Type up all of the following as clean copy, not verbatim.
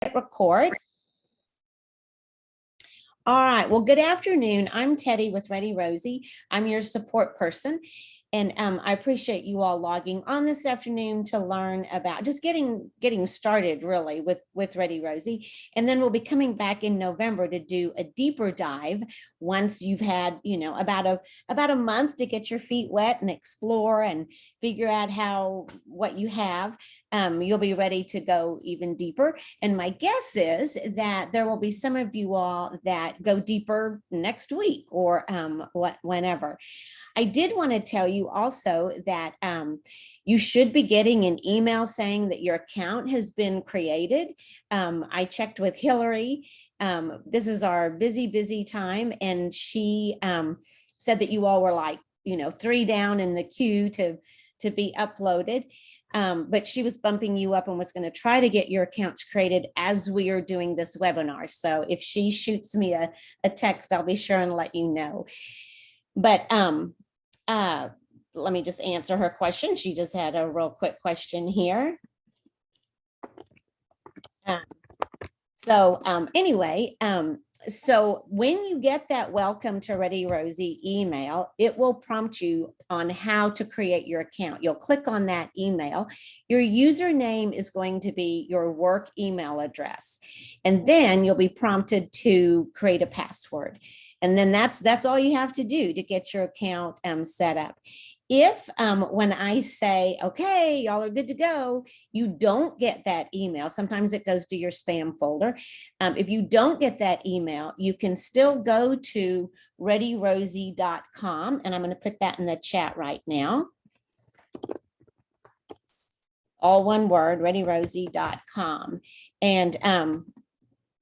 Record. All right. Well, good afternoon. I'm Teddy with ReadyRosie. I'm your support person. And I appreciate you all logging on this afternoon to learn about just getting started really with ReadyRosie. And then we'll be coming back in November to do a deeper dive once you've had, about a month to get your feet wet and explore and figure out what you have. You'll be ready to go even deeper. And my guess is that there will be some of you all that go deeper next week or whenever. I did want to tell you also that you should be getting an email saying that your account has been created. I checked with Hillary. This is our busy time, and she said that you all were like, 3 down in the queue to be uploaded. But she was bumping you up and was going to try to get your accounts created as we are doing this webinar. So if she shoots me a text, I'll be sure and let you know. But let me just answer her question. She just had a real quick question here. Anyway, so when you get that welcome to ReadyRosie email, it will prompt you on how to create your account. You'll click on that email. Your username is going to be your work email address. And then you'll be prompted to create a password. And then that's all you have to do to get your account set up. If when I say, okay, y'all are good to go, you don't get that email, sometimes it goes to your spam folder. If you don't get that email, you can still go to ReadyRosie.com, and I'm going to put that in the chat right now. All one word, ReadyRosie.com. And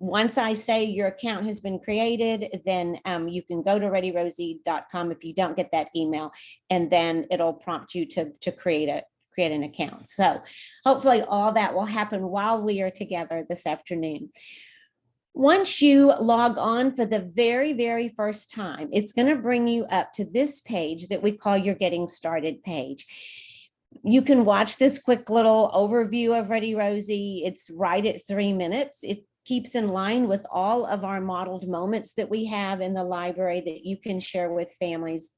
once I say your account has been created, then you can go to ReadyRosie.com if you don't get that email, and then it'll prompt you to create an account. So hopefully all that will happen while we are together this afternoon. Once you log on for the very first time, it's going to bring you up to this page that we call your Getting Started page. You can watch this quick little overview of ReadyRosie. It's right at 3 minutes. It keeps in line with all of our modeled moments that we have in the library that you can share with families.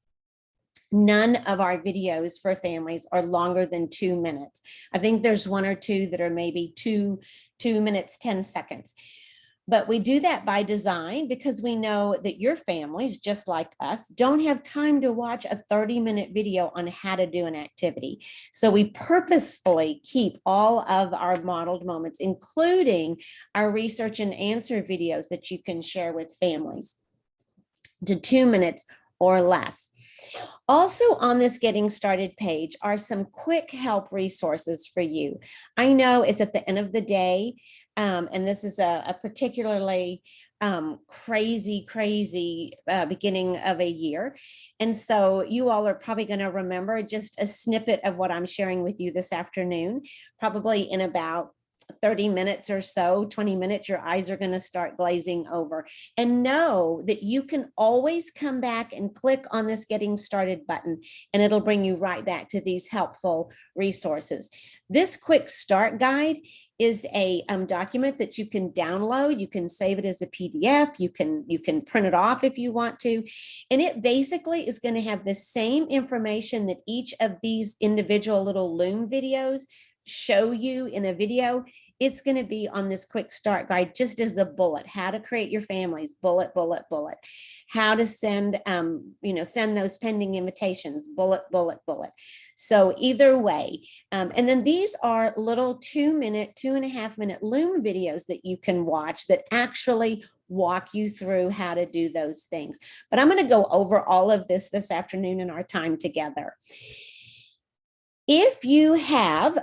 None of our videos for families are longer than 2 minutes. I think there's 1 or 2 that are maybe 2 minutes, 10 seconds. But we do that by design because we know that your families, just like us, don't have time to watch a 30-minute video on how to do an activity. So we purposefully keep all of our modeled moments, including our research and answer videos that you can share with families, to 2 minutes or less. Also on this Getting Started page are some quick help resources for you. I know it's at the end of the day, and this is a particularly crazy beginning of a year. And so you all are probably going to remember just a snippet of what I'm sharing with you this afternoon, probably in about 30 minutes or so, 20 minutes, your eyes are going to start glazing over. And know that you can always come back and click on this Getting Started button, and it'll bring you right back to these helpful resources. This quick start guide is a document that you can download. You can save it as a PDF. You can print it off if you want to. And it basically is going to have the same information that each of these individual little Loom videos show you in a video. It's going to be on this quick start guide just as a bullet. How to create your families, bullet. How to send send those pending invitations, bullet. So either way, and then these are little 2-minute, 2.5-minute Loom videos that you can watch that actually walk you through how to do those things. But I'm going to go over all of this afternoon in our time together. If you have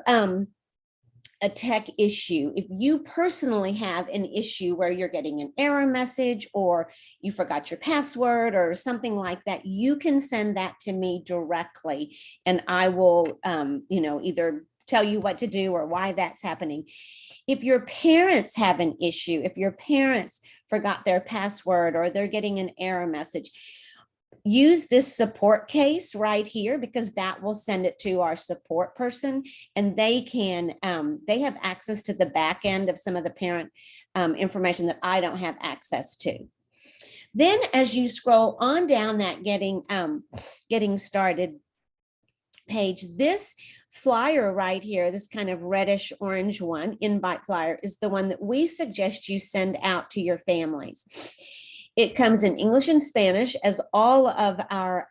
a tech issue, if you personally have an issue where you're getting an error message or you forgot your password or something like that, you can send that to me directly, and I will either tell you what to do or why that's happening. If your parents have an issue, if your parents forgot their password or they're getting an error message, use this support case right here, because that will send it to our support person, and they have access to the back end of some of the parent information that I don't have access to. Then as you scroll on down that getting started page, this flyer right here, this kind of reddish orange one, invite flyer, is the one that we suggest you send out to your families. It comes in English and Spanish, as all of our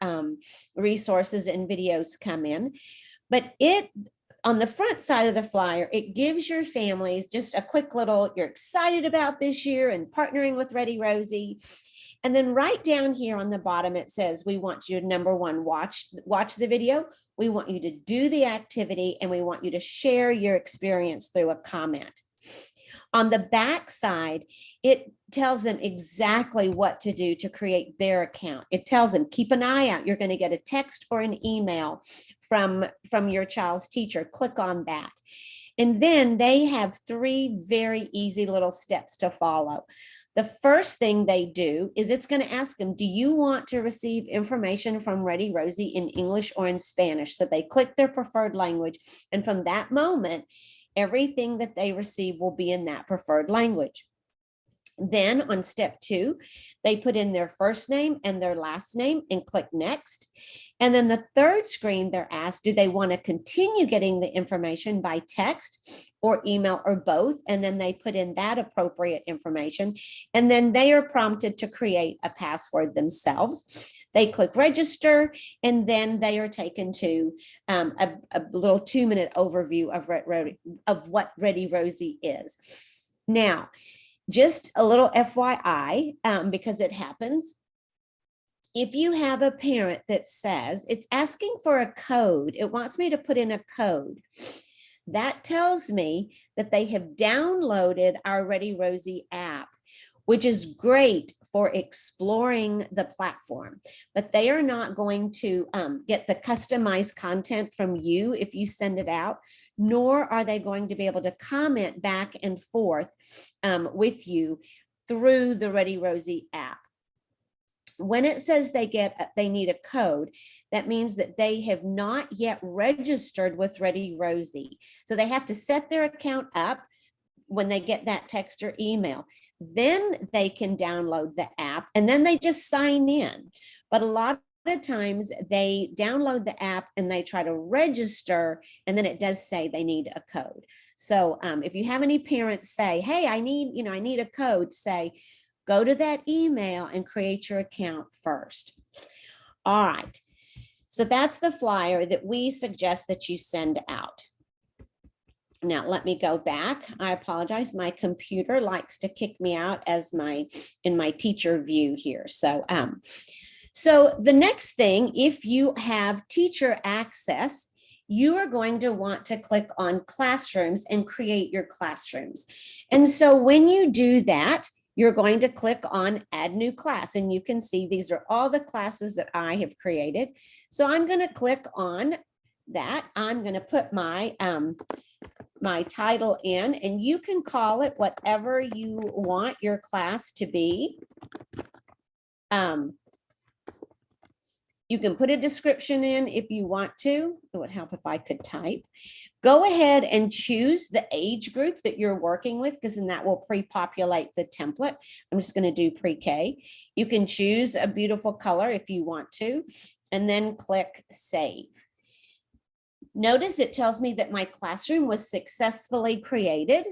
resources and videos come in. But on the front side of the flyer, it gives your families just a quick little, you're excited about this year and partnering with ReadyRosie. And then right down here on the bottom, it says, we want you to, number one, watch the video. We want you to do the activity, and we want you to share your experience through a comment. On the back side, it tells them exactly what to do to create their account. It tells them, keep an eye out. You're going to get a text or an email from your child's teacher. Click on that. And then they have 3 very easy little steps to follow. The first thing they do is it's going to ask them, do you want to receive information from ReadyRosie in English or in Spanish? So they click their preferred language. And from that moment, everything that they receive will be in that preferred language. Then on step 2, they put in their first name and their last name and click next. And then the third screen, they're asked, do they want to continue getting the information by text or email or both? And then they put in that appropriate information. And then they are prompted to create a password themselves. They click register, and then they are taken to a little 2-minute overview of what ReadyRosie is. Now, just a little FYI, because it happens. If you have a parent that says it's asking for a code, it wants me to put in a code, that tells me that they have downloaded our ReadyRosie app, which is great for exploring the platform, but they are not going to get the customized content from you if you send it out, nor are they going to be able to comment back and forth with you through the ReadyRosie app. When it says they need a code, that means that they have not yet registered with ReadyRosie. So they have to set their account up when they get that text or email. Then they can download the app, and then they just sign in. But a lot of times they download the app and they try to register, and then it does say they need a code. So if you have any parents say, hey, I need a code, say, go to that email and create your account first. All right. So that's the flyer that we suggest that you send out. Now, let me go back. I apologize. My computer likes to kick me out in my teacher view here. So the next thing, if you have teacher access, you are going to want to click on classrooms and create your classrooms. And so when you do that, you're going to click on add new class, and you can see these are all the classes that I have created. So I'm going to click on that. I'm going to put my my title in, and you can call it whatever you want your class to be. You can put a description in if you want to. It would help if I could type. Go ahead and choose the age group that you're working with, because then that will pre-populate the template. I'm just going to do pre-K. You can choose a beautiful color if you want to, and then click save. Notice it tells me that my classroom was successfully created.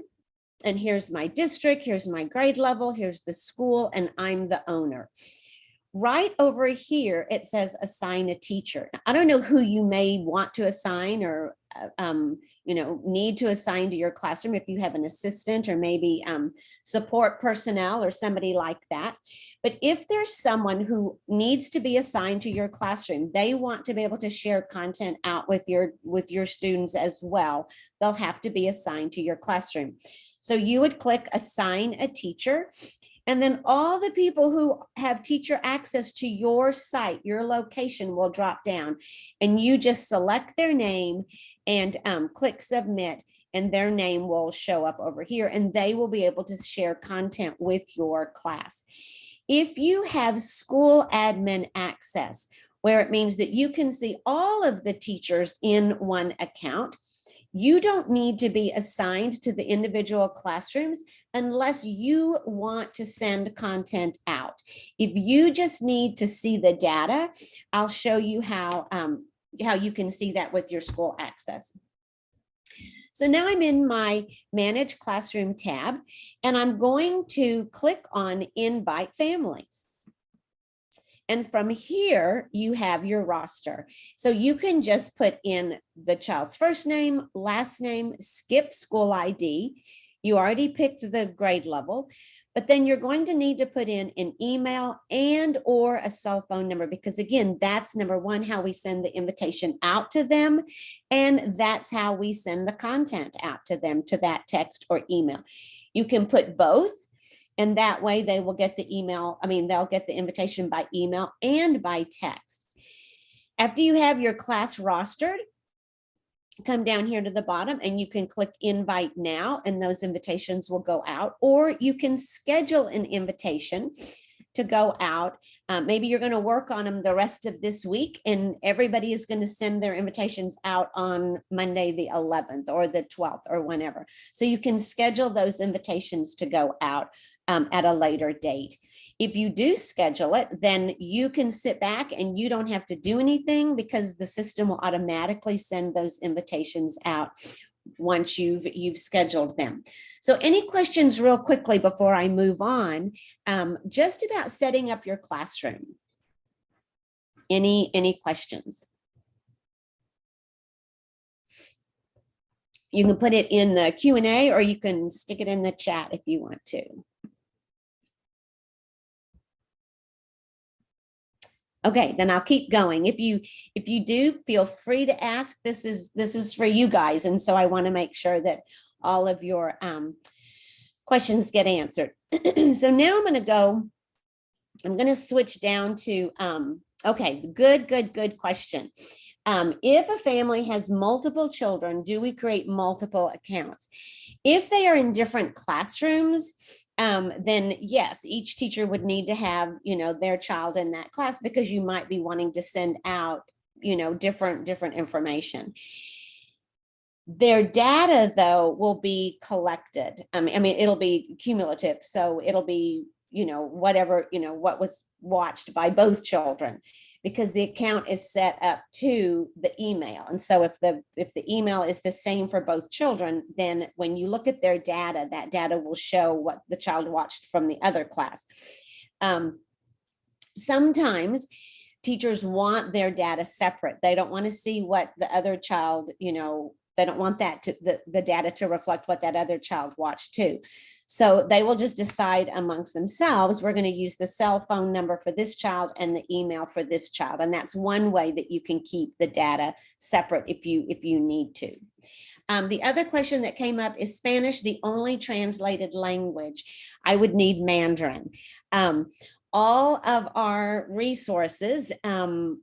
And here's my district, here's my grade level, here's the school, and I'm the owner. Right over here, it says assign a teacher. I don't know who you may want to assign or need to assign to your classroom, if you have an assistant or maybe support personnel or somebody like that. But if there's someone who needs to be assigned to your classroom, they want to be able to share content out with your students as well, they'll have to be assigned to your classroom. So you would click assign a teacher. And then all the people who have teacher access to your site, your location, will drop down, and you just select their name and click submit, and their name will show up over here, and they will be able to share content with your class. If you have school admin access, where it means that you can see all of the teachers in one account, you don't need to be assigned to the individual classrooms unless you want to send content out. If you just need to see the data, I'll show you how you can see that with your school access. So now I'm in my Manage Classroom tab, and I'm going to click on Invite Families. And from here, you have your roster. So you can just put in the child's first name, last name, skip school ID. You already picked the grade level, but then you're going to need to put in an email and or a cell phone number, because again, that's number one, how we send the invitation out to them. And that's how we send the content out to them, to that text or email. You can put both, and that way they will get the email. They'll get the invitation by email and by text. After you have your class rostered, come down here to the bottom and you can click Invite Now, and those invitations will go out. Or you can schedule an invitation to go out. Maybe you're going to work on them the rest of this week, and everybody is going to send their invitations out on Monday the 11th or the 12th or whenever. So you can schedule those invitations to go out at a later date. If you do schedule it, then you can sit back and you don't have to do anything, because the system will automatically send those invitations out once you've scheduled them. So any questions real quickly before I move on, just about setting up your classroom? Any questions? You can put it in the Q&A, or you can stick it in the chat if you want to. Okay, then I'll keep going. If you do, feel free to ask. This is for you guys, and so I want to make sure that all of your questions get answered. So now I'm going to switch down to okay, good question. If a family has multiple children, do we create multiple accounts? If they are in different classrooms, then yes, each teacher would need to have, their child in that class, because you might be wanting to send out, different information. Their data, though, will be collected. It'll be cumulative. So it'll be, whatever, what was watched by both children, because the account is set up to the email. And so if the email is the same for both children, then when you look at their data, that data will show what the child watched from the other class. Sometimes teachers want their data separate. They don't want to see what the other child, they don't want that the data to reflect what that other child watched too. So they will just decide amongst themselves, we're going to use the cell phone number for this child and the email for this child. And that's one way that you can keep the data separate if you need to. The other question that came up, is Spanish the only translated language? I would need Mandarin. All of our resources come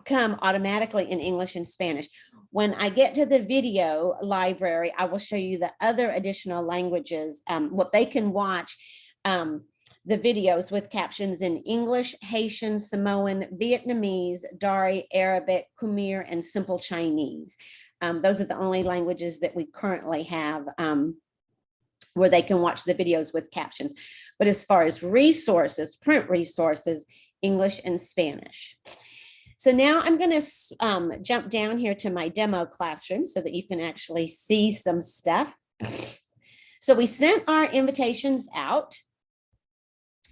automatically in English and Spanish. When I get to the video library, I will show you the other additional languages, what they can watch, the videos with captions in English, Haitian, Samoan, Vietnamese, Dari, Arabic, Khmer, and Simple Chinese. Those are the only languages that we currently have where they can watch the videos with captions. But as far as resources, print resources, English and Spanish. So now I'm going to jump down here to my demo classroom so that you can actually see some stuff. So we sent our invitations out.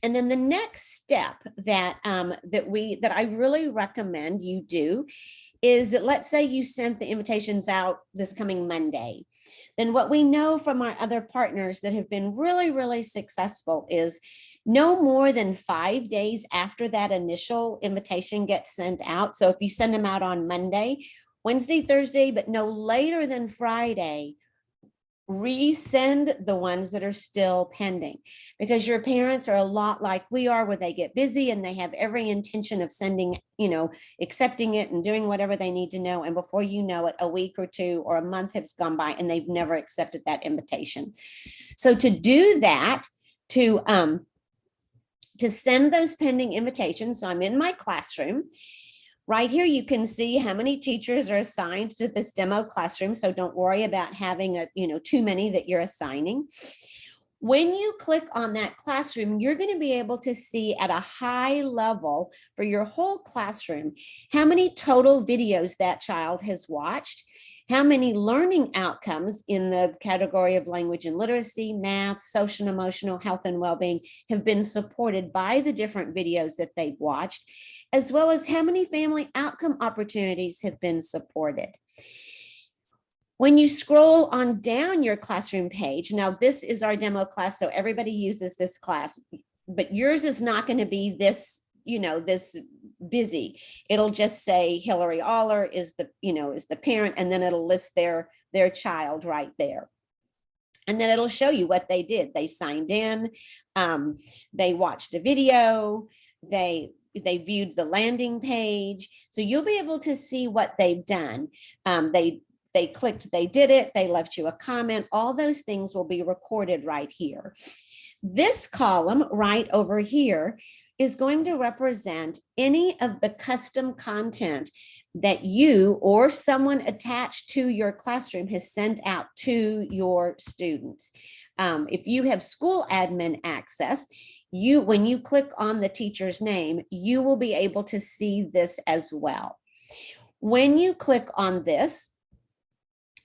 And then the next step that I really recommend you do is that, let's say you sent the invitations out this coming Monday. Then what we know from our other partners that have been really, really successful is no more than 5 days after that initial invitation gets sent out. So if you send them out on Monday, Wednesday, Thursday, but no later than Friday, resend the ones that are still pending, because your parents are a lot like we are, where they get busy and they have every intention of sending, accepting it and doing whatever they need to know. And before you know it, a week or two or a month has gone by and they've never accepted that invitation. So to do that, to To send those pending invitations, so I'm in my classroom. Right here, you can see how many teachers are assigned to this demo classroom. So don't worry about having too many that you're assigning. When you click on that classroom, you're going to be able to see at a high level for your whole classroom how many total videos that child has watched, how many learning outcomes in the category of language and literacy, math, social and emotional, health and well-being have been supported by the different videos that they've watched, as well as how many family outcome opportunities have been supported. When you scroll on down your classroom page, now this is our demo class, so everybody uses this class, but yours is not going to be this, this busy. It'll just say Hillary Aller is the parent, and then it'll list their child right there. And then it'll show you what they did. They signed in, they watched a video, they viewed the landing page. So you'll be able to see what they've done. They clicked, they did it, they left you a comment. All those things will be recorded right here. This column right over here is going to represent any of the custom content that you or someone attached to your classroom has sent out to your students. If you have school admin access, when you click on the teacher's name, you will be able to see this as well. When you click on this,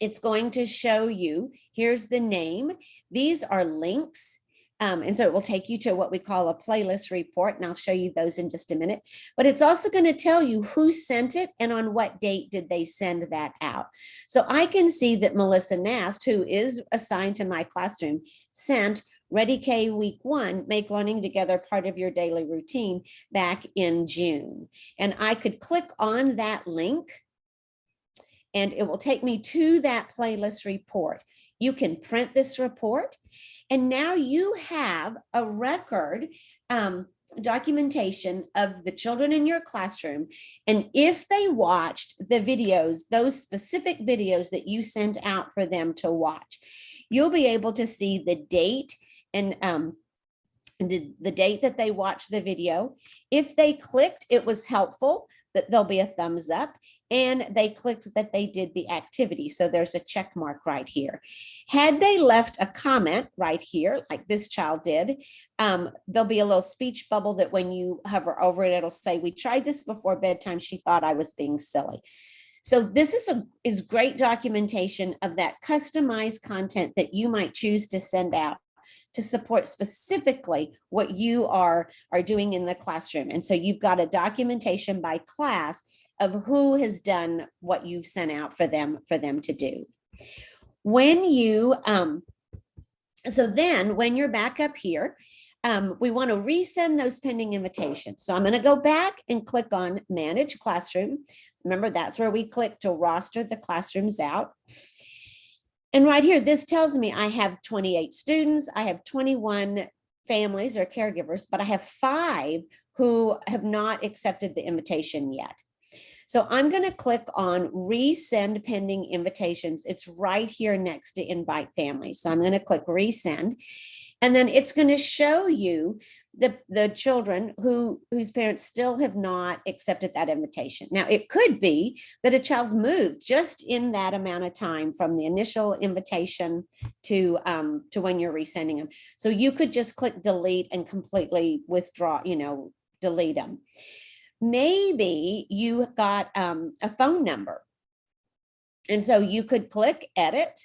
it's going to show you, here's the name. These are links. And so it will take you to what we call a playlist report, and I'll show you those in just a minute. But it's also going to tell you who sent it and on what date did they send that out. So I can see that Melissa Nast, who is assigned to my classroom, sent Ready K Week 1, Make Learning Together Part of Your Daily Routine back in June. And I could click on that link and it will take me to that playlist report. You can print this report, and now you have a record documentation of the children in your classroom. And if they watched the videos, those specific videos that you sent out for them to watch, you'll be able to see the date and the date that they watched the video. If they clicked, it was helpful, that there'll be a thumbs up, and they clicked that they did the activity. So there's a check mark right here. Had they left a comment right here, like this child did, there'll be a little speech bubble that when you hover over it, it'll say, we tried this before bedtime. She thought I was being silly. So this is great documentation of that customized content that you might choose to send out to support specifically what you are doing in the classroom. And so you've got a documentation by class of who has done what you've sent out for them to do. When you, so then when you're back up here, we want to resend those pending invitations. So I'm going to go back and click on Manage Classroom. Remember, that's where we click to roster the classrooms out. And right here, this tells me I have 28 students, I have 21 families or caregivers, but I have 5 who have not accepted the invitation yet. So I'm going to click on Resend Pending Invitations. It's right here next to Invite Families. So I'm going to click Resend, and then it's going to show you the children whose parents still have not accepted that invitation. Now, it could be that a child moved just in that amount of time from the initial invitation to when you're resending them. So you could just click delete and completely withdraw, delete them. Maybe you got a phone number. And so you could click edit,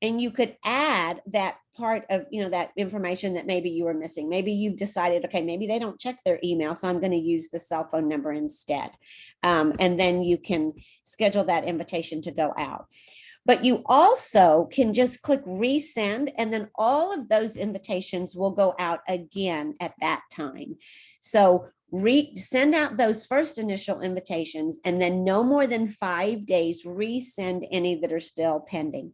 and you could add that part of, that information that maybe you were missing. Maybe you've decided, okay, maybe they don't check their email, so I'm going to use the cell phone number instead. And then you can schedule that invitation to go out. But you also can just click resend, and then all of those invitations will go out again at that time. So send out those first initial invitations, and then no more than 5 days, resend any that are still pending.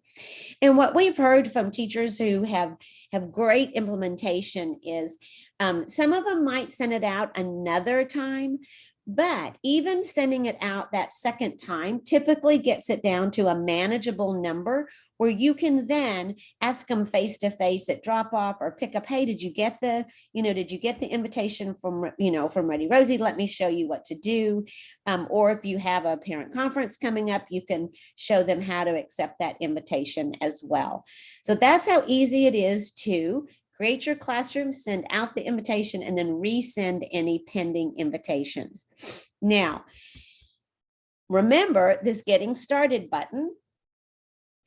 And what we've heard from teachers who have great implementation is some of them might send it out another time, But even sending it out that second time typically gets it down to a manageable number where you can then ask them face to face at drop off or pick up. Hey, did you get the, did you get the invitation from, from ReadyRosie? Let me show you what to do. Or if you have a parent conference coming up, you can show them how to accept that invitation as well. So that's how easy it is to create your classroom, send out the invitation, and then resend any pending invitations. Now, remember this getting started button.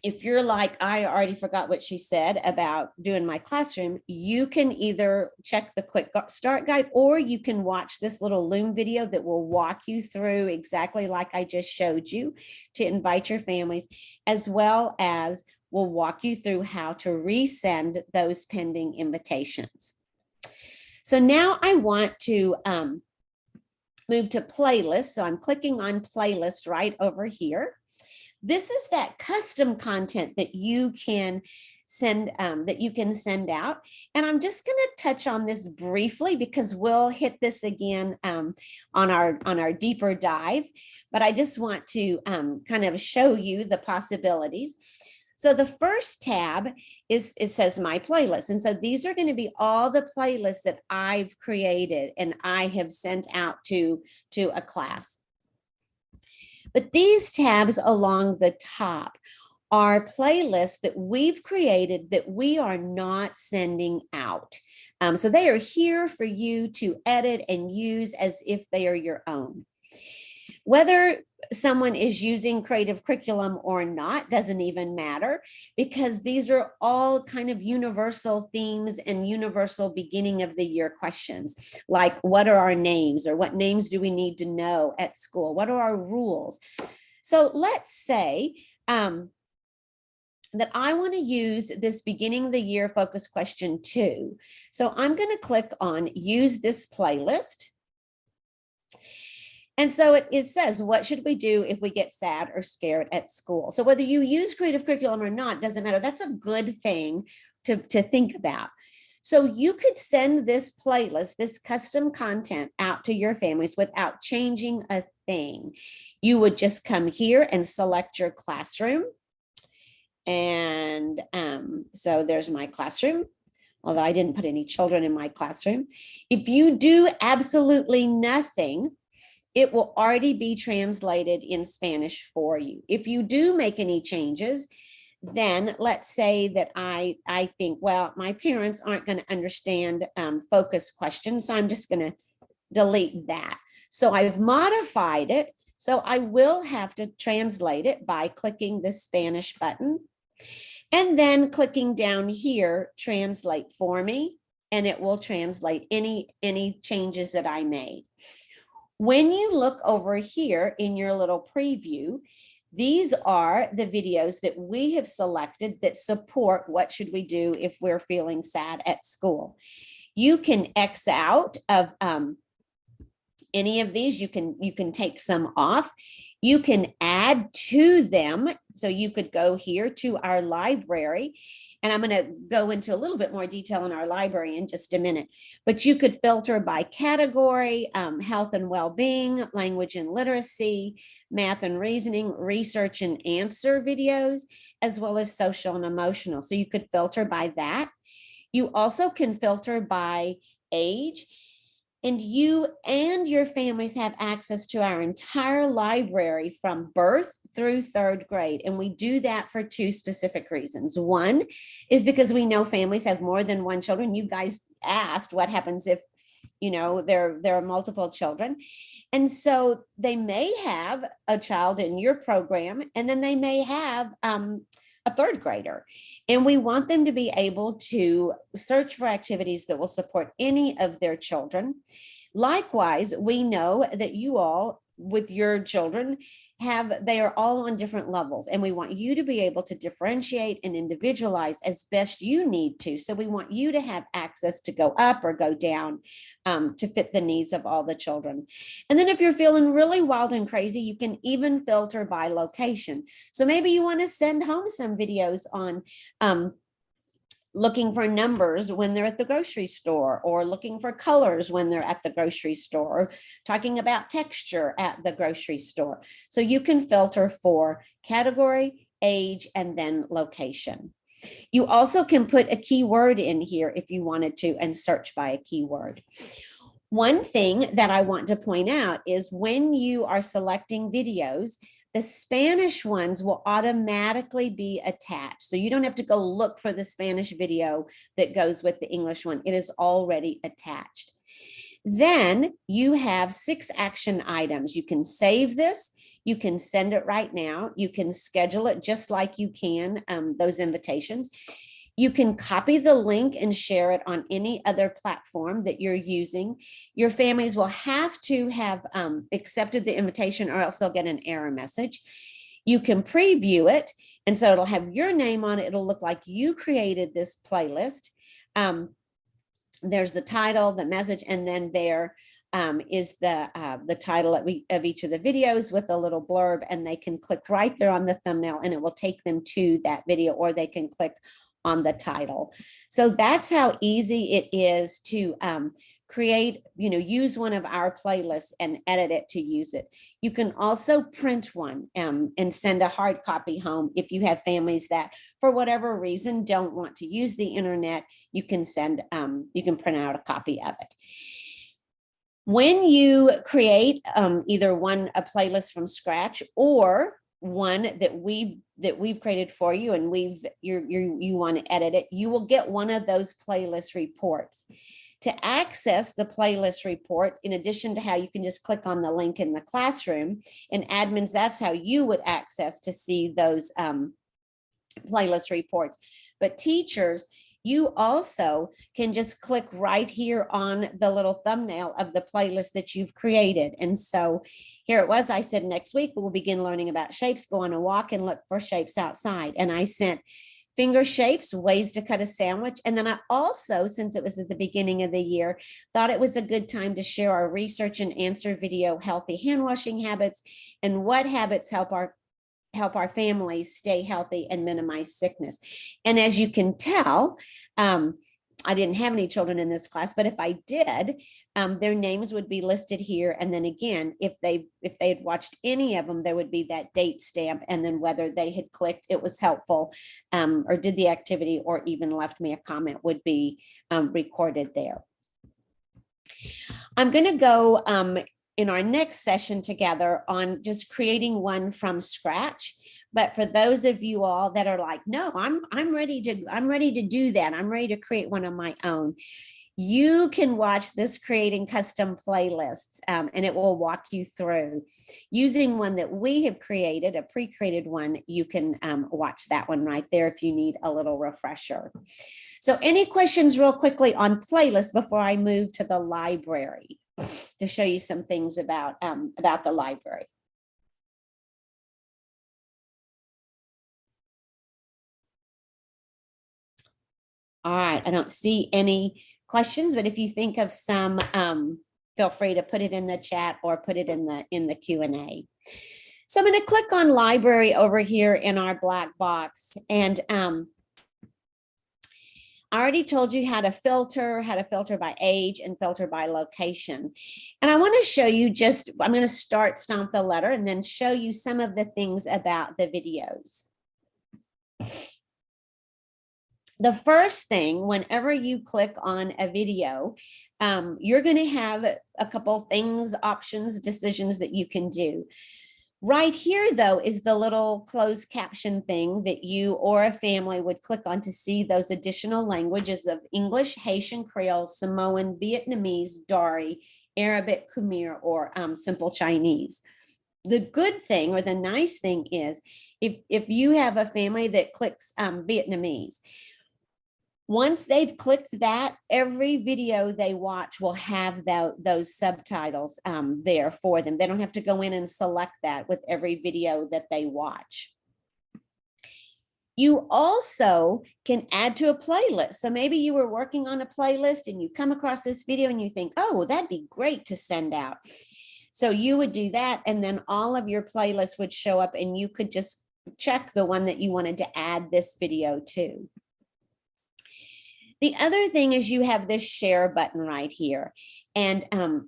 If you're like, I already forgot what she said about doing my classroom, you can either check the quick start guide, or you can watch this little Loom video that will walk you through exactly like I just showed you to invite your families, as well as will walk you through how to resend those pending invitations. So now I want to move to playlist. So I'm clicking on playlist right over here. This is that custom content that you can send out. And I'm just going to touch on this briefly because we'll hit this again on our deeper dive. But I just want to kind of show you the possibilities. So the first tab it says my playlist. And so these are going to be all the playlists that I've created and I have sent out to a class. But these tabs along the top are playlists that we've created that we are not sending out. So they are here for you to edit and use as if they are your own. Whether someone is using creative curriculum or not doesn't even matter, because these are all kind of universal themes and universal beginning of the year questions, like what are our names, or what names do we need to know at school? What are our rules? So let's say that I want to use this beginning of the year focus question 2. So I'm going to click on use this playlist. And so it says, what should we do if we get sad or scared at school? So whether you use creative curriculum or not, doesn't matter. That's a good thing to think about. So you could send this playlist, this custom content out to your families without changing a thing. You would just come here and select your classroom. And so there's my classroom, although I didn't put any children in my classroom. If you do absolutely nothing, it will already be translated in Spanish for you. If you do make any changes, then let's say that I think, well, my parents aren't going to understand focus questions, so I'm just going to delete that. So I've modified it. So I will have to translate it by clicking the Spanish button and then clicking down here, translate for me, and it will translate any changes that I made. When you look over here in your little preview, these are the videos that we have selected that support what should we do if we're feeling sad at school. You can X out of any of these. You can take some off. You can add to them. So you could go here to our library. And I'm going to go into a little bit more detail in our library in just a minute. But you could filter by category, health and well-being, language and literacy, math and reasoning, research and answer videos, as well as social and emotional. So you could filter by that. You also can filter by age. And you and your families have access to our entire library from birth through 3rd grade. And we do that for 2 specific reasons. One is because we know families have more than one children. You guys asked what happens if, there are multiple children. And so they may have a child in your program, and then they may have a 3rd grader. And we want them to be able to search for activities that will support any of their children. Likewise, we know that you all with your children they are all on different levels, and we want you to be able to differentiate and individualize as best you need to. So we want you to have access to go up or go down to fit the needs of all the children. And then if you're feeling really wild and crazy, you can even filter by location. So maybe you want to send home some videos on looking for numbers when they're at the grocery store, or looking for colors when they're at the grocery store, or talking about texture at the grocery store. So you can filter for category, age, and then location. You also can put a keyword in here if you wanted to and search by a keyword. One thing that I want to point out is when you are selecting videos, the Spanish ones will automatically be attached. So you don't have to go look for the Spanish video that goes with the English one. It is already attached. Then you have 6 action items. You can save this. You can send it right now. You can schedule it just like you can those invitations. You can copy the link and share it on any other platform that you're using. Your families will have to have accepted the invitation, or else they'll get an error message. You can preview it, and so it'll have your name on it. It'll look like you created this playlist. There's the title, the message, and then there is the title of each of the videos with a little blurb, and they can click right there on the thumbnail and it will take them to that video, or they can click on the title. So that's how easy it is to create, use one of our playlists and edit it to use it. You can also print one and send a hard copy home. If you have families that, for whatever reason, don't want to use the internet, you can you can print out a copy of it. When you create either a playlist from scratch, or one that we've created for you, and you want to edit it, you will get one of those playlist reports. To access the playlist report, in addition to how you can just click on the link in the classroom, and admins, that's how you would access to see those playlist reports. But teachers, you also can just click right here on the little thumbnail of the playlist that you've created. And so here it was. I said, next week we'll begin learning about shapes, go on a walk and look for shapes outside. And I sent finger shapes, ways to cut a sandwich. And then I also, since it was at the beginning of the year, thought it was a good time to share our research and answer video, healthy hand washing habits, and what habits help our families stay healthy and minimize sickness. And as you can tell, I didn't have any children in this class, but if I did, their names would be listed here. And then again, if they had watched any of them, there would be that date stamp, and then whether they had clicked it was helpful, or did the activity, or even left me a comment, would be recorded there. I'm going to go in our next session together on just creating one from scratch. But for those of you all that are like, no, I'm ready to do that. I'm ready to create one of my own. You can watch this creating custom playlists, and it will walk you through using one that we have created, a pre-created one. You can watch that one right there if you need a little refresher. So any questions real quickly on playlists before I move to the library to show you some things about the library? All right, I don't see any questions, but if you think of some, feel free to put it in the chat or put it in the Q&A. So I'm going to click on library over here in our black box, and I already told you how to filter by age and filter by location. And I want to show you I'm going to stomp the letter and then show you some of the things about the videos. The first thing, whenever you click on a video, you're going to have a couple things, options, decisions that you can do. Right here, though, is the little closed caption thing that you or a family would click on to see those additional languages of English, Haitian Creole, Samoan, Vietnamese, Dari, Arabic, Khmer, or simple Chinese. The good thing, or the nice thing, is if you have a family that clicks Vietnamese, once they've clicked that, every video they watch will have those subtitles there for them. They don't have to go in and select that with every video that they watch. You also can add to a playlist. So maybe you were working on a playlist and you come across this video and you think, oh, that'd be great to send out. So you would do that, and then all of your playlists would show up, and you could just check the one that you wanted to add this video to. The other thing is you have this share button right here. And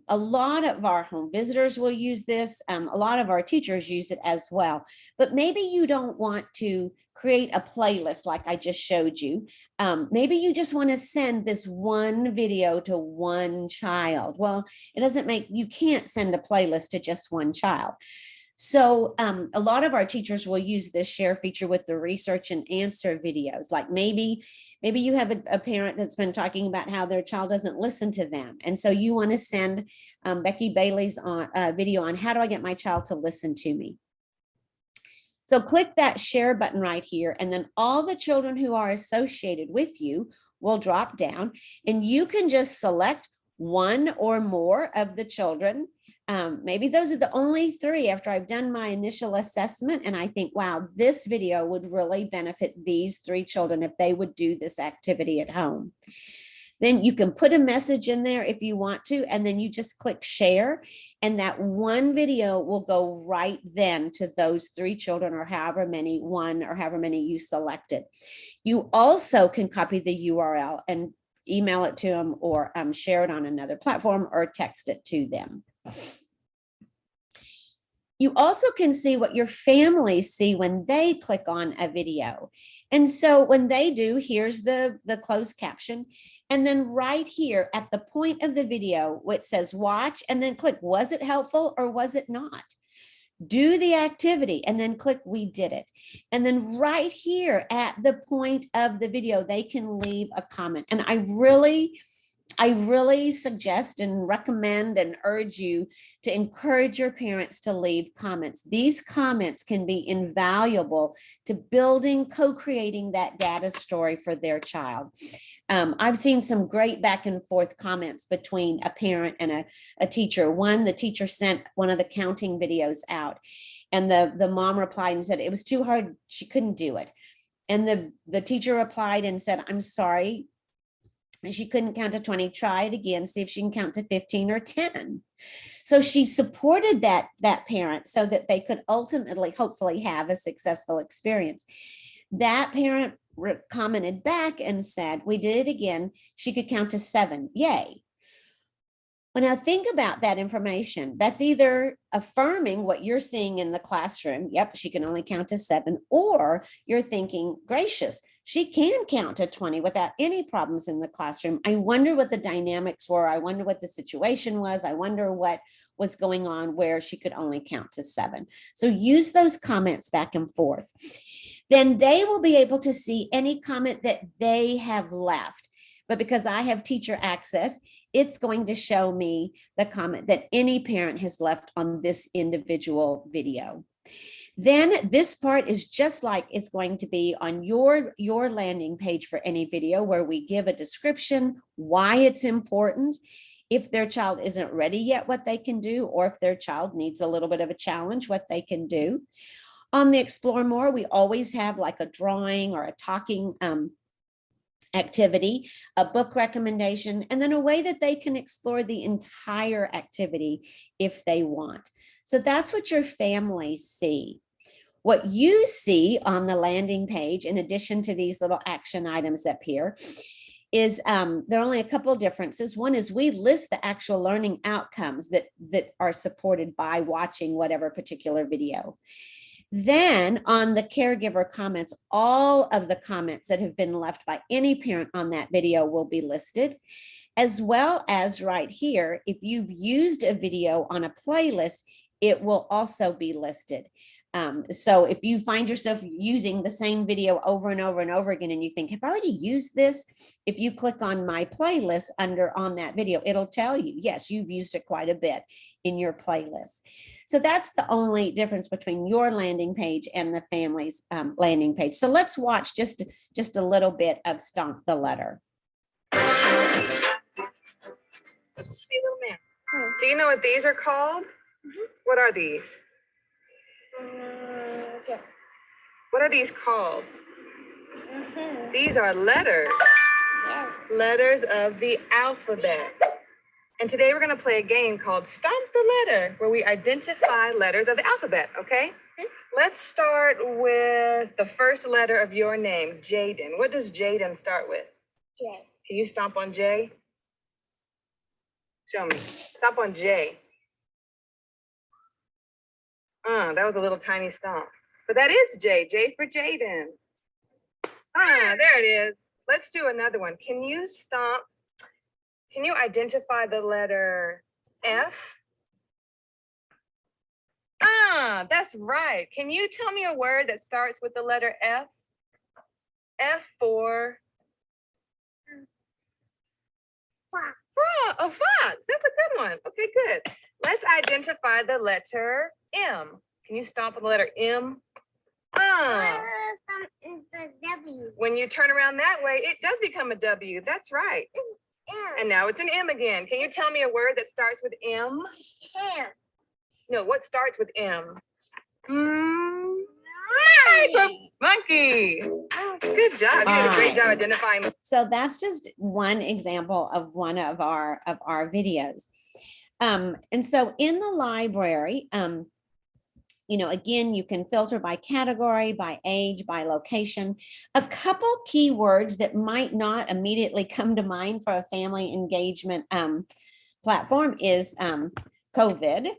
a lot of our home visitors will use this. A lot of our teachers use it as well. But maybe you don't want to create a playlist like I just showed you. Maybe you just want to send this one video to one child. Well, you can't send a playlist to just one child. So a lot of our teachers will use this share feature with the research and answer videos. Like maybe you have a parent that's been talking about how their child doesn't listen to them. And so you want to send Becky Bailey's video on how do I get my child to listen to me. So click that share button right here, and then all the children who are associated with you will drop down, and you can just select one or more of the children. Maybe those are the only 3 after I've done my initial assessment and I think, wow, this video would really benefit these 3 children if they would do this activity at home. Then you can put a message in there if you want to, and then you just click share, and that one video will go right then to those 3 children or however many, 1 or however many you selected. You also can copy the URL and email it to them, or share it on another platform, or text it to them. You also can see what your families see when they click on a video. And so when they do, here's the closed caption. And then right here at the point of the video, it says watch, and then click, was it helpful or was it not? Do the activity and then click we did it. And then right here at the point of the video, they can leave a comment. And I really suggest and recommend and urge you to encourage your parents to leave comments. These comments can be invaluable to building, co-creating that data story for their child. I've seen some great back and forth comments between a parent and a teacher. The teacher sent one of the counting videos out, and the mom replied and said it was too hard, she couldn't do it. And the teacher replied and said, I'm sorry, she couldn't count to 20, try it again, see if she can count to 15 or 10. So she supported that parent so that they could ultimately, hopefully, have a successful experience. That parent commented back and said, we did it again, she could count to 7, yay. Well, now think about that information. That's either affirming what you're seeing in the classroom, yep, she can only count to 7, or you're thinking, gracious, she can count to 20 without any problems in the classroom. I wonder what the dynamics were. I wonder what the situation was. I wonder what was going on where she could only count to 7. So use those comments back and forth. Then they will be able to see any comment that they have left. But because I have teacher access, it's going to show me the comment that any parent has left on this individual video. Then this part is just like it's going to be on your landing page for any video, where we give a description, why it's important, if their child isn't ready yet, what they can do, or if their child needs a little bit of a challenge, what they can do. On the Explore More, we always have like a drawing or a talking activity, a book recommendation, and then a way that they can explore the entire activity if they want. So that's what your families see. What you see on the landing page, in addition to these little action items up here, is there are only a couple of differences. One is we list the actual learning outcomes that are supported by watching whatever particular video. Then on the caregiver comments, all of the comments that have been left by any parent on that video will be listed, as well as right here, if you've used a video on a playlist, it will also be listed. So if you find yourself using the same video over and over and over again, and you think, have I already used this? If you click on my playlist on that video, it'll tell you, yes, you've used it quite a bit in your playlist. So that's the only difference between your landing page and the family's landing page. So let's watch just a little bit of Stomp the Letter. Hey, little man, do you know what these are called? Mm-hmm. What are these? Yeah. What are these called? Mm-hmm. These are letters. Yeah. Letters of the alphabet. And today we're going to play a game called Stomp the Letter, where we identify letters of the alphabet, okay? Mm-hmm. Let's start with the first letter of your name, Jaden. What does Jaden start with? J. Can you stomp on J? Show me. Stomp on J. That was a little tiny stomp. But that is J. J for Jaden. There it is. Let's do another one. Can you identify the letter F? That's right. Can you tell me a word that starts with the letter F? F for? Fox. Oh, fox. That's a good one. Okay, good. Let's identify the letter M. Can you stomp on the letter M? W. When you turn around that way, it does become a W. That's right. And now it's an M again. Can you tell me a word that starts with M? M. No, what starts with M? Monkey. Oh, good job. You did a great job identifying. So that's just one example of one of our videos. And so in the library, again, you can filter by category, by age, by location. A couple keywords that might not immediately come to mind for a family engagement platform is COVID.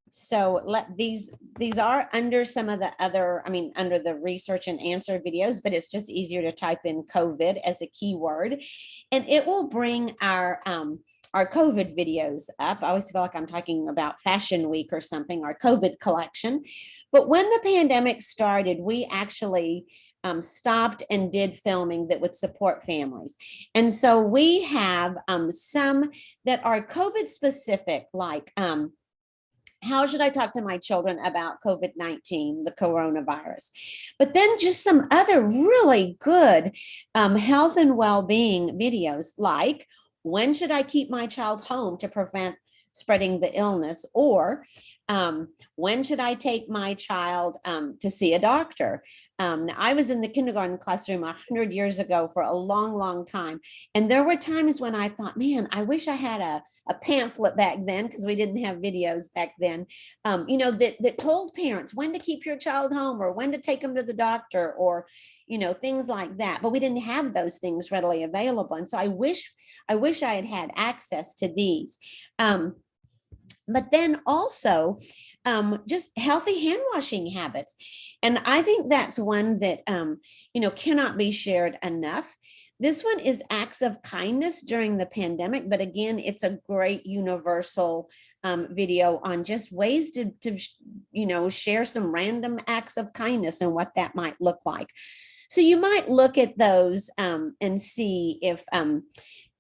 So these are under some of the other, under the research and answer videos, but it's just easier to type in COVID as a keyword, and it will bring our COVID videos up. I always feel like I'm talking about Fashion Week or something, our COVID collection. But when the pandemic started, we actually stopped and did filming that would support families. And so we have some that are COVID specific, like how should I talk to my children about COVID-19, the coronavirus? But then just some other really good health and well-being videos, like when should I keep my child home to prevent spreading the illness? Or when should I take my child to see a doctor? I was in the kindergarten classroom 100 years ago for a long, long time. And there were times when I thought, man, I wish I had a pamphlet back then, because we didn't have videos back then, that told parents when to keep your child home or when to take them to the doctor, or things like that. But we didn't have those things readily available. And so I wish I had had access to these. But then also just healthy hand washing habits. And I think that's one that, cannot be shared enough. This one is acts of kindness during the pandemic. But again, it's a great universal video on just ways to share some random acts of kindness and what that might look like. So you might look at those and see if,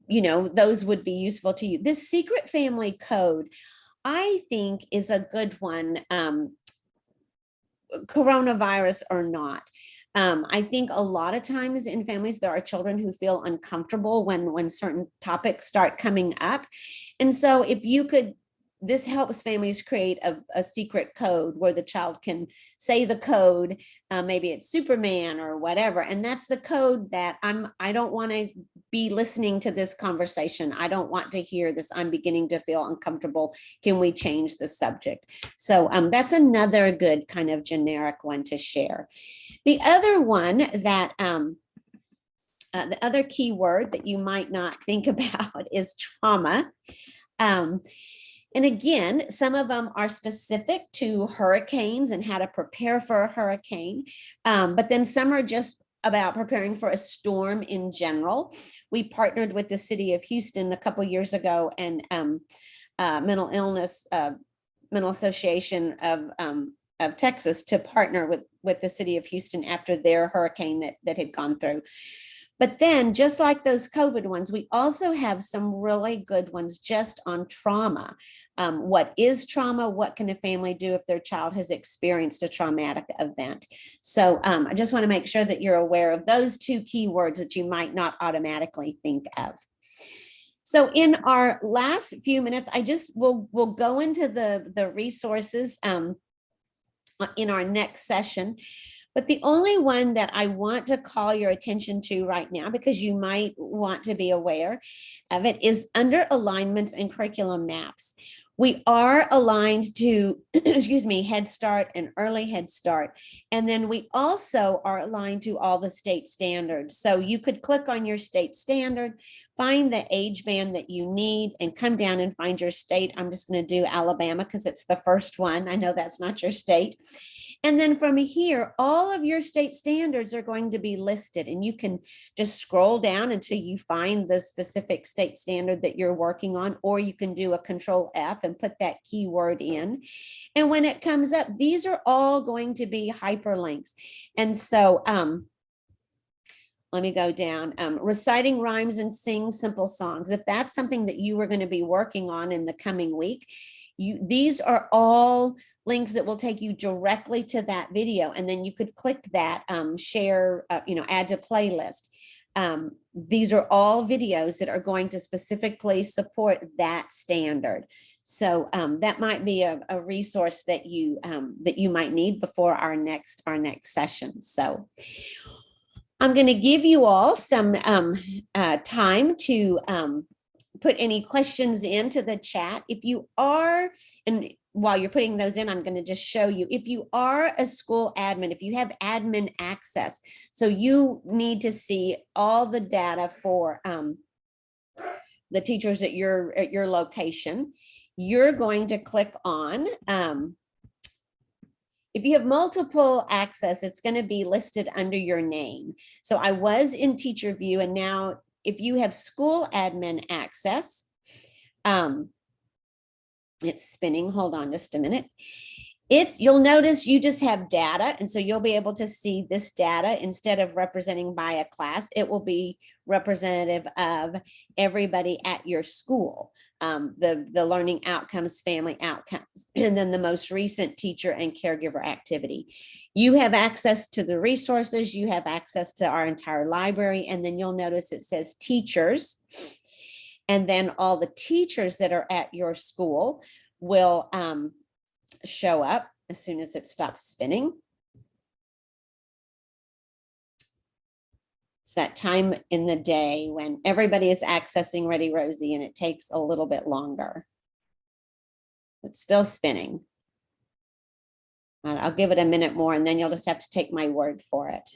those would be useful to you. This secret family code, I think, is a good one, coronavirus or not. I think a lot of times in families, there are children who feel uncomfortable when certain topics start coming up. And so if you could, this helps families create a secret code where the child can say the code, maybe it's Superman or whatever. And that's the code that I don't want to be listening to this conversation. I don't want to hear this. I'm beginning to feel uncomfortable. Can we change the subject? So that's another good kind of generic one to share. The other one that, the other keyword that you might not think about is trauma. And again, some of them are specific to hurricanes and how to prepare for a hurricane. But then some are just about preparing for a storm in general. We partnered with the city of Houston a couple of years ago, and Mental Association of Texas to partner with the city of Houston after their hurricane that had gone through. But then, just like those COVID ones, we also have some really good ones just on trauma. What is trauma? What can a family do if their child has experienced a traumatic event? So I just want to make sure that you're aware of those two keywords that you might not automatically think of. So in our last few minutes, we'll go into the resources in our next session. But the only one that I want to call your attention to right now, because you might want to be aware of it, is under alignments and curriculum maps. We are aligned to, Head Start and Early Head Start. And then we also are aligned to all the state standards. So you could click on your state standard, find the age band that you need and come down and find your state. I'm just going to do Alabama because it's the first one. I know that's not your state. And then from here, all of your state standards are going to be listed, and you can just scroll down until you find the specific state standard that you're working on, or you can do a Control F and put that keyword in. And when it comes up, these are all going to be hyperlinks. And so, let me go down. Reciting rhymes and sing simple songs. If that's something that you are going to be working on in the coming week, these are all links that will take you directly to that video. And then you could click that, share, add to playlist. These are all videos that are going to specifically support that standard. So that might be a resource that you might need before our next session. So I'm going to give you all some time to put any questions into the chat. If you are, and while you're putting those in, I'm going to just show you, if you are a school admin, if you have admin access, so you need to see all the data for the teachers at your location, you're going to click on, if you have multiple access, it's going to be listed under your name. So I was in Teacher View, and now if you have school admin access, it's spinning. Hold on just a minute. You'll notice you just have data, and so you'll be able to see this data. Instead of representing by a class, it will be representative of everybody at your school. The learning outcomes, family outcomes, and then the most recent teacher and caregiver activity. You have access to the resources, you have access to our entire library, and then you'll notice it says teachers, and then all the teachers that are at your school will show up as soon as it stops spinning. It's that time in the day when everybody is accessing ReadyRosie, and it takes a little bit longer. It's still spinning. I'll give it a minute more, and then you'll just have to take my word for it.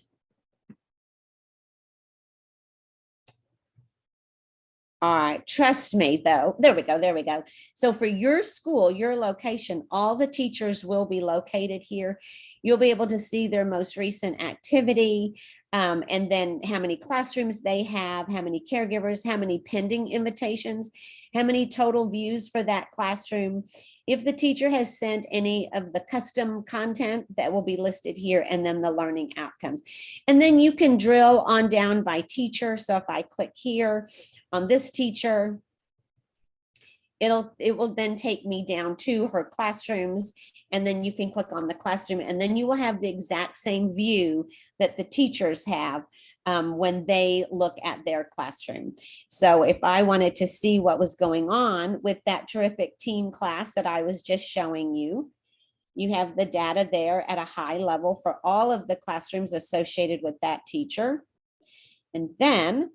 All right, trust me though. There we go, there we go. So for your school, your location, all the teachers will be located here. You'll be able to see their most recent activity, and then how many classrooms they have, how many caregivers, how many pending invitations, how many total views for that classroom. If the teacher has sent any of the custom content, that will be listed here, and then the learning outcomes. And then you can drill on down by teacher. So if I click here on this teacher, it will then take me down to her classrooms, and then you can click on the classroom, and then you will have the exact same view that the teachers have when they look at their classroom. So if I wanted to see what was going on with that terrific teen class that I was just showing you, you have the data there at a high level for all of the classrooms associated with that teacher. And then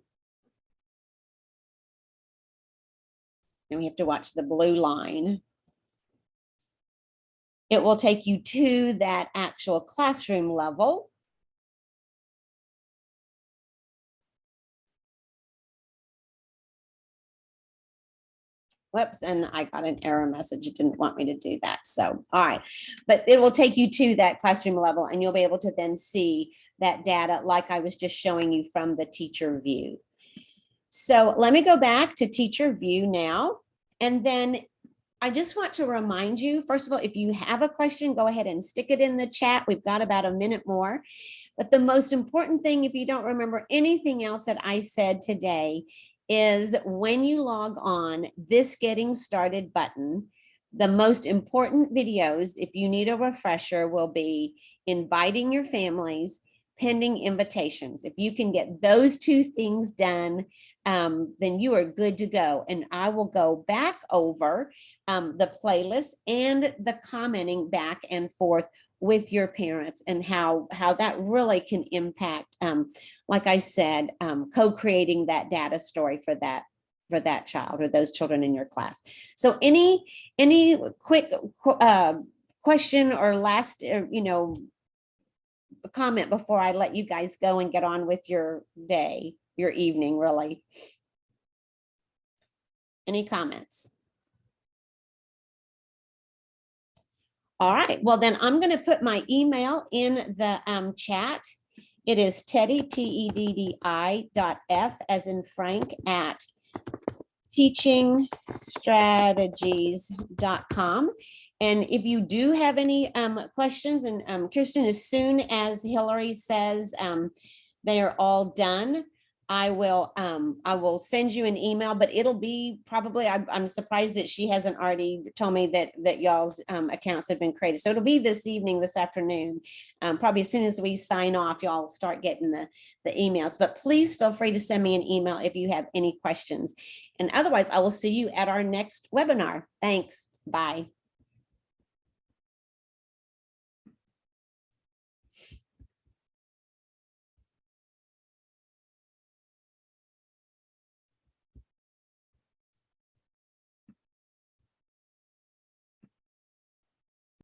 we have to watch the blue line. It will take you to that actual classroom level. Whoops, and I got an error message. It didn't want me to do that. So, all right, but it will take you to that classroom level, and you'll be able to then see that data like I was just showing you from the teacher view. So let me go back to teacher view now. And then I just want to remind you, first of all, if you have a question, go ahead and stick it in the chat. We've got about a minute more. But the most important thing, if you don't remember anything else that I said today, is when you log on, this getting started button, the most important videos, if you need a refresher, will be inviting your families, pending invitations. If you can get those two things done, then you are good to go. And I will go back over the playlist and the commenting back and forth with your parents, and how that really can impact, like I said, co-creating that data story for that child or those children in your class. So any quick question or last, comment before I let you guys go and get on with your day, your evening, really? Any comments? All right, well then I'm going to put my email in the chat. It is Teddy, TEDDI.F as in Frank at teachingstrategies.com. And if you do have any questions, and Kirsten, as soon as Hillary says they are all done, I will send you an email, but it'll be probably, I'm surprised that she hasn't already told me that y'all's accounts have been created. So it'll be this evening, this afternoon. Probably as soon as we sign off, y'all start getting the emails, but please feel free to send me an email if you have any questions. And otherwise, I will see you at our next webinar. Thanks. Bye.